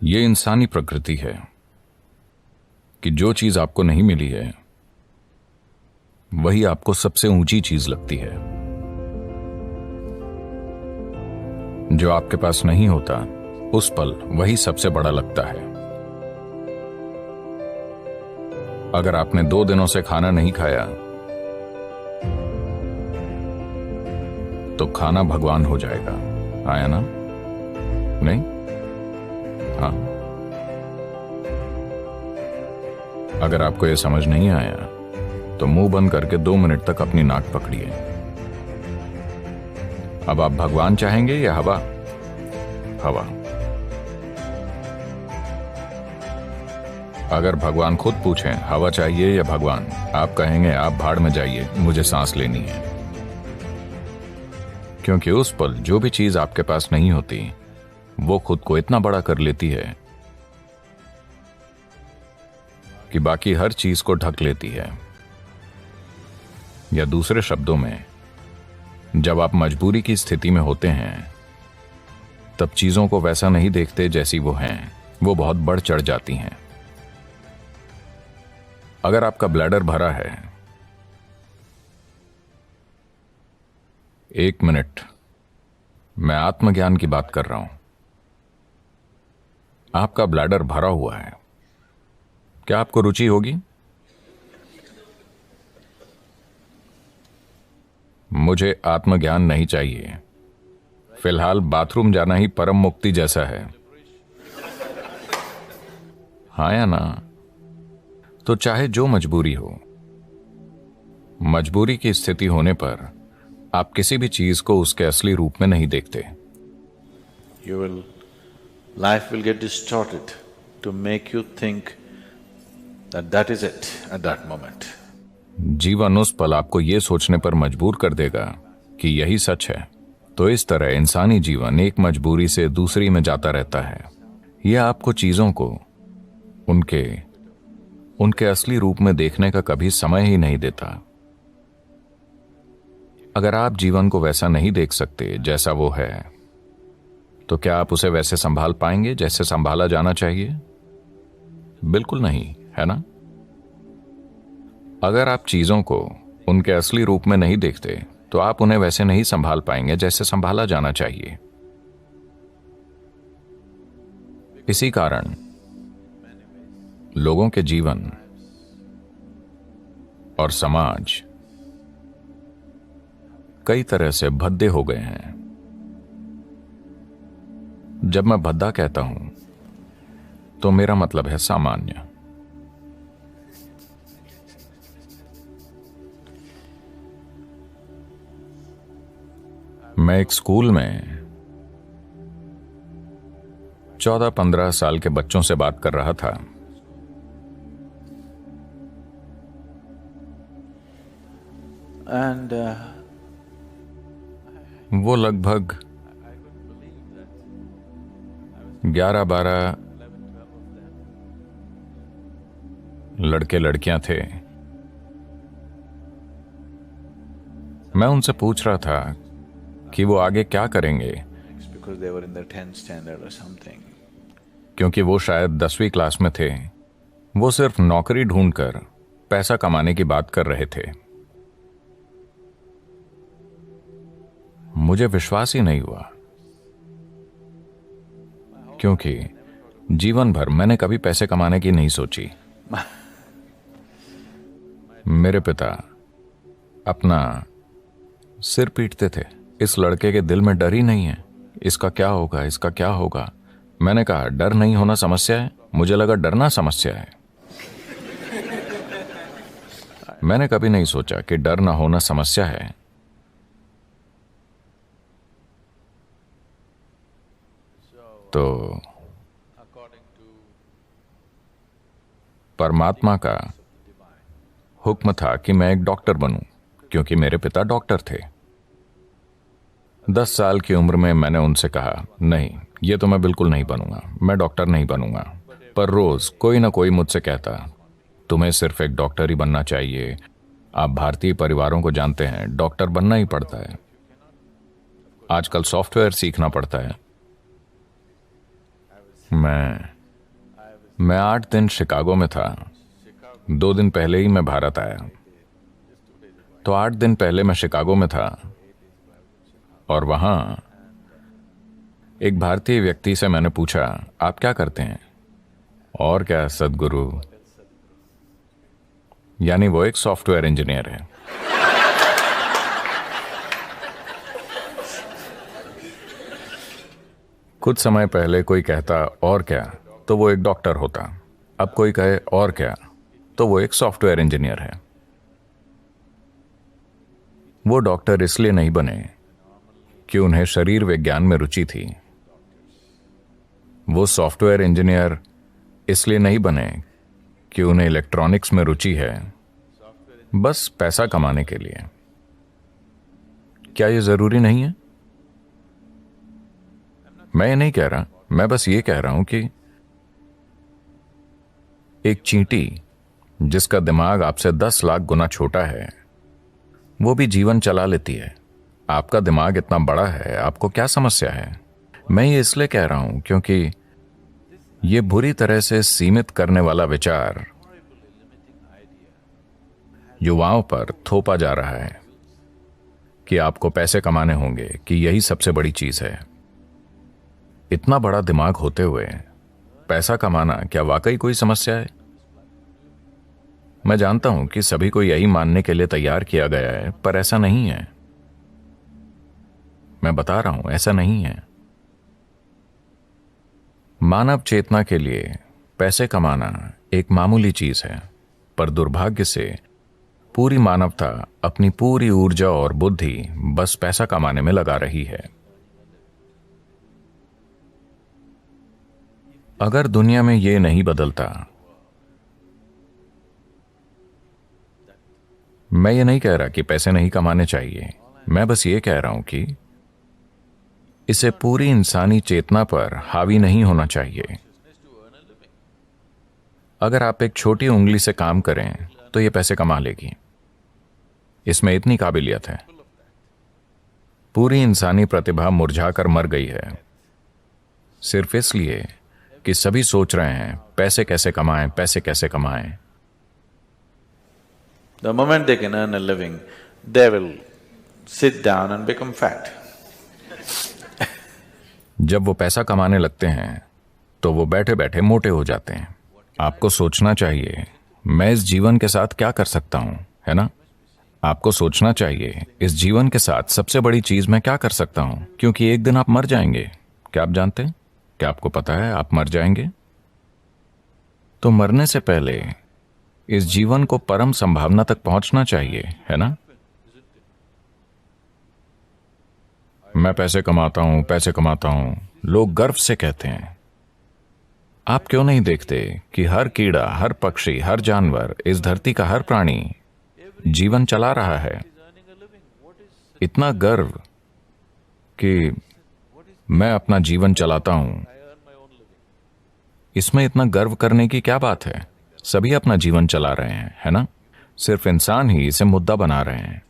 ये इंसानी प्रकृति है कि जो चीज आपको नहीं मिली है वही आपको सबसे ऊंची चीज लगती है। जो आपके पास नहीं होता उस पल वही सबसे बड़ा लगता है। अगर आपने 2 दिनों से खाना नहीं खाया तो खाना भगवान हो जाएगा। आया ना? नहीं? हाँ। अगर आपको यह समझ नहीं आया तो मुंह बंद करके 2 मिनट तक अपनी नाक पकड़िए। अब आप भगवान चाहेंगे या हवा? हवा। अगर भगवान खुद पूछें हवा चाहिए या भगवान, आप कहेंगे आप भाड़ में जाइए, मुझे सांस लेनी है। क्योंकि उस पल जो भी चीज आपके पास नहीं होती वो खुद को इतना बड़ा कर लेती है कि बाकी हर चीज को ढक लेती है। या दूसरे शब्दों में, जब आप मजबूरी की स्थिति में होते हैं तब चीजों को वैसा नहीं देखते जैसी वो हैं, वो बहुत बढ़ चढ़ जाती हैं। अगर आपका ब्लैडर भरा है, 1 मिनट, मैं आत्मज्ञान की बात कर रहा हूं। आपका ब्लैडर भरा हुआ है, क्या आपको रुचि होगी? मुझे आत्मज्ञान नहीं चाहिए। फिलहाल बाथरूम जाना ही परम मुक्ति जैसा है। हाँ या ना? तो चाहे जो मजबूरी हो, मजबूरी की स्थिति होने पर आप किसी भी चीज को उसके असली रूप में नहीं देखते। Life will get distorted to make you think that that is it at that moment. जीवन उस पल आपको यह सोचने पर मजबूर कर देगा कि यही सच है। तो इस तरह इंसानी जीवन एक मजबूरी से दूसरी में जाता रहता है। यह आपको चीजों को उनके असली रूप में देखने का कभी समय ही नहीं देता। अगर आप जीवन को वैसा नहीं देख सकते जैसा वो है, तो क्या आप उसे वैसे संभाल पाएंगे जैसे संभाला जाना चाहिए? बिल्कुल नहीं, है ना? अगर आप चीजों को उनके असली रूप में नहीं देखते तो आप उन्हें वैसे नहीं संभाल पाएंगे जैसे संभाला जाना चाहिए। इसी कारण लोगों के जीवन और समाज कई तरह से भद्दे हो गए हैं। जब मैं भद्दा कहता हूं तो मेरा मतलब है सामान्य। मैं एक स्कूल में 14-15 साल के बच्चों से बात कर रहा था। वो लगभग 11-12 लड़के लड़कियां थे। मैं उनसे पूछ रहा था कि वो आगे क्या करेंगे, क्योंकि वो शायद 10वीं क्लास में थे। वो सिर्फ नौकरी ढूंढकर पैसा कमाने की बात कर रहे थे। मुझे विश्वास ही नहीं हुआ, क्योंकि जीवन भर मैंने कभी पैसे कमाने की नहीं सोची। मेरे पिता अपना सिर पीटते थे, इस लड़के के दिल में डर ही नहीं है, इसका क्या होगा, इसका क्या होगा। मैंने कहा डर नहीं होना समस्या है? मुझे लगा डरना समस्या है। मैंने कभी नहीं सोचा कि डर ना होना समस्या है। तो परमात्मा का हुक्म था कि मैं एक डॉक्टर बनूं, क्योंकि मेरे पिता डॉक्टर थे। 10 साल की उम्र में मैंने उनसे कहा, नहीं, ये तो मैं बिल्कुल नहीं बनूंगा, मैं डॉक्टर नहीं बनूंगा। पर रोज कोई ना कोई मुझसे कहता, तुम्हें सिर्फ एक डॉक्टर ही बनना चाहिए। आप भारतीय परिवारों को जानते हैं, डॉक्टर बनना ही पड़ता है। आजकल सॉफ्टवेयर सीखना पड़ता है। मैं 8 दिन शिकागो में था। 2 दिन पहले ही मैं भारत आया। तो 8 दिन पहले मैं शिकागो में था और वहां एक भारतीय व्यक्ति से मैंने पूछा, आप क्या करते हैं? और क्या सदगुरु, यानी वो एक सॉफ्टवेयर इंजीनियर है। कुछ समय पहले कोई कहता और क्या, तो वो एक डॉक्टर होता। अब कोई कहे और क्या, तो वो एक सॉफ्टवेयर इंजीनियर है। वो डॉक्टर इसलिए नहीं बने कि उन्हें शरीर विज्ञान में रुचि थी। वो सॉफ्टवेयर इंजीनियर इसलिए नहीं बने कि उन्हें इलेक्ट्रॉनिक्स में रुचि है, बस पैसा कमाने के लिए। क्या ये जरूरी नहीं है? मैं ये नहीं कह रहा, मैं बस ये कह रहा हूं कि एक चींटी जिसका दिमाग आपसे 10 लाख गुना छोटा है, वो भी जीवन चला लेती है। आपका दिमाग इतना बड़ा है, आपको क्या समस्या है? मैं ये इसलिए कह रहा हूं क्योंकि ये बुरी तरह से सीमित करने वाला विचार युवाओं पर थोपा जा रहा है कि आपको पैसे कमाने होंगे, कि यही सबसे बड़ी चीज है। इतना बड़ा दिमाग होते हुए पैसा कमाना क्या वाकई कोई समस्या है? मैं जानता हूं कि सभी को यही मानने के लिए तैयार किया गया है, पर ऐसा नहीं है। मैं बता रहा हूं, ऐसा नहीं है। मानव चेतना के लिए पैसे कमाना एक मामूली चीज है, पर दुर्भाग्य से पूरी मानवता अपनी पूरी ऊर्जा और बुद्धि बस पैसा कमाने में लगा रही है। अगर दुनिया में ये नहीं बदलता, मैं ये नहीं कह रहा कि पैसे नहीं कमाने चाहिए, मैं बस ये कह रहा हूं कि इसे पूरी इंसानी चेतना पर हावी नहीं होना चाहिए। अगर आप एक छोटी उंगली से काम करें तो ये पैसे कमा लेगी, इसमें इतनी काबिलियत है। पूरी इंसानी प्रतिभा मुरझाकर मर गई है, सिर्फ इसलिए कि सभी सोच रहे हैं पैसे कैसे कमाएं, पैसे कैसे कमाएं। The moment they can earn a living, they will sit down and become fat. जब वो पैसा कमाने लगते हैं तो वो बैठे बैठे मोटे हो जाते हैं। आपको सोचना चाहिए, मैं इस जीवन के साथ क्या कर सकता हूं, है ना? आपको सोचना चाहिए, इस जीवन के साथ सबसे बड़ी चीज मैं क्या कर सकता हूं, क्योंकि एक दिन आप मर जाएंगे। क्या आप जानते हैं? क्या आपको पता है आप मर जाएंगे? तो मरने से पहले इस जीवन को परम संभावना तक पहुंचना चाहिए, है ना? मैं पैसे कमाता हूं, पैसे कमाता हूं, लोग गर्व से कहते हैं। आप क्यों नहीं देखते कि हर कीड़ा, हर पक्षी, हर जानवर, इस धरती का हर प्राणी जीवन चला रहा है? इतना गर्व कि मैं अपना जीवन चलाता हूं, इसमें इतना गर्व करने की क्या बात है? सभी अपना जीवन चला रहे हैं, है ना? सिर्फ इंसान ही इसे मुद्दा बना रहे हैं।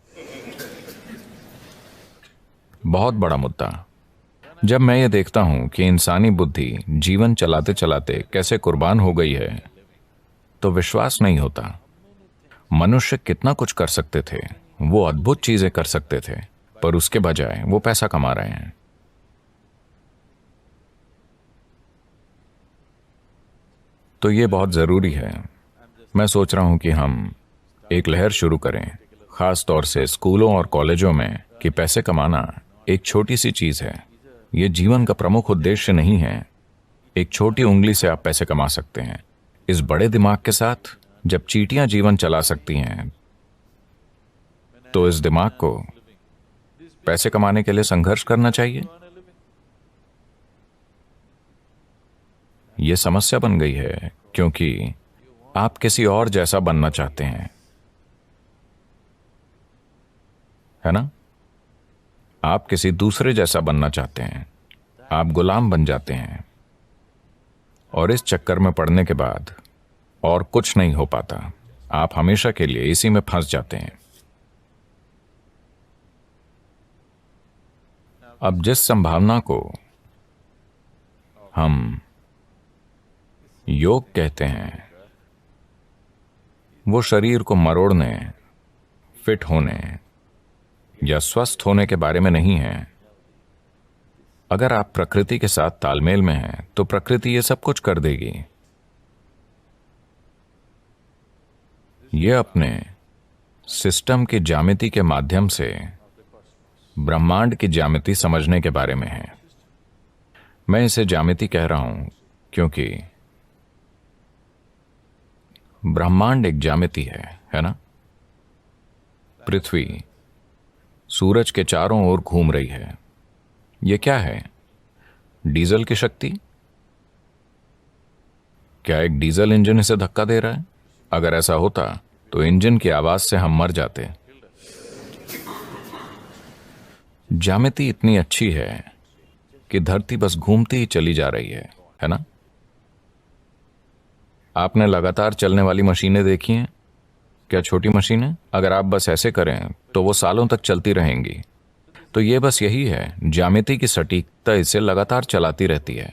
बहुत बड़ा मुद्दा। जब मैं ये देखता हूं कि इंसानी बुद्धि जीवन चलाते चलाते कैसे कुर्बान हो गई है, तो विश्वास नहीं होता। मनुष्य कितना कुछ कर सकते थे, वो अद्भुत चीजें कर सकते थे, पर उसके बजाय वो पैसा कमा रहे हैं। तो ये बहुत जरूरी है। मैं सोच रहा हूं कि हम एक लहर शुरू करें, खास तौर से स्कूलों और कॉलेजों में, कि पैसे कमाना एक छोटी सी चीज है। ये जीवन का प्रमुख उद्देश्य नहीं है। एक छोटी उंगली से आप पैसे कमा सकते हैं। इस बड़े दिमाग के साथ जब चींटियां जीवन चला सकती हैं, तो इस दिमाग को पैसे कमाने के लिए संघर्ष करना चाहिए। यह समस्या बन गई है क्योंकि आप किसी और जैसा बनना चाहते हैं, है ना? आप किसी दूसरे जैसा बनना चाहते हैं। आप गुलाम बन जाते हैं और इस चक्कर में पड़ने के बाद और कुछ नहीं हो पाता। आप हमेशा के लिए इसी में फंस जाते हैं। अब जिस संभावना को हम योग कहते हैं वो शरीर को मरोड़ने, फिट होने या स्वस्थ होने के बारे में नहीं है। अगर आप प्रकृति के साथ तालमेल में हैं तो प्रकृति ये सब कुछ कर देगी। ये अपने सिस्टम की ज्यामिति के माध्यम से ब्रह्मांड की ज्यामिति समझने के बारे में है। मैं इसे ज्यामिति कह रहा हूं क्योंकि ब्रह्मांड एक ज्यामिति है ना? पृथ्वी सूरज के चारों ओर घूम रही है। यह क्या है? डीजल की शक्ति? क्या एक डीजल इंजन इसे धक्का दे रहा है? अगर ऐसा होता तो इंजन की आवाज से हम मर जाते। ज्यामिति इतनी अच्छी है कि धरती बस घूमती ही चली जा रही है ना? आपने लगातार चलने वाली मशीनें देखी हैं? क्या छोटी मशीनें? अगर आप बस ऐसे करें तो वो सालों तक चलती रहेंगी। तो ये बस यही है, ज्यामिति की सटीकता इसे लगातार चलाती रहती है।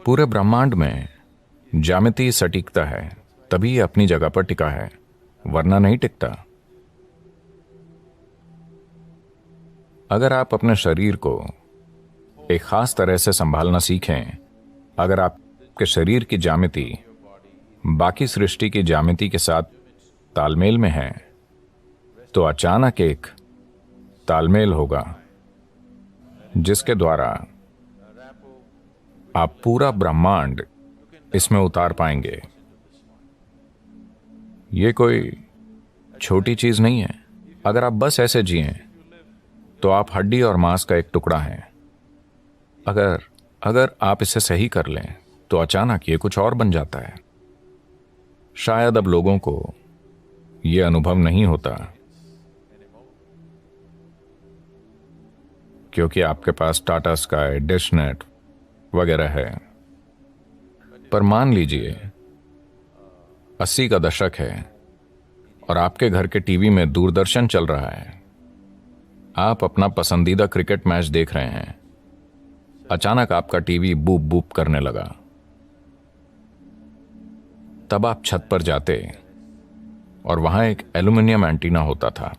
पूरे ब्रह्मांड में ज्यामिति सटीकता है, तभी ये अपनी जगह पर टिका है, वरना नहीं टिकता। अगर आप अपने शरीर को एक खास तरह से संभालना सीखें, अगर आपके शरीर की ज्यामिति बाकी सृष्टि की ज्यामिति के साथ तालमेल में है, तो अचानक एक तालमेल होगा जिसके द्वारा आप पूरा ब्रह्मांड इसमें उतार पाएंगे। ये कोई छोटी चीज नहीं है। अगर आप बस ऐसे जिएं तो आप हड्डी और मांस का एक टुकड़ा हैं। अगर आप इसे सही कर लें तो अचानक ये कुछ और बन जाता है। शायद अब लोगों को यह अनुभव नहीं होता क्योंकि आपके पास टाटा स्काई, डिश नेट वगैरह है। पर मान लीजिए 80 का दशक है और आपके घर के टीवी में दूरदर्शन चल रहा है। आप अपना पसंदीदा क्रिकेट मैच देख रहे हैं। अचानक आपका टीवी बूप बूप करने लगा। तब आप छत पर जाते और वहां एक एल्यूमिनियम एंटीना होता था।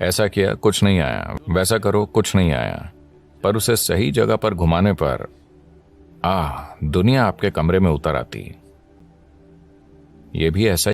ऐसा किया, कुछ नहीं आया। वैसा करो, कुछ नहीं आया। पर उसे सही जगह पर घुमाने पर दुनिया आपके कमरे में उतर आती। यह भी ऐसा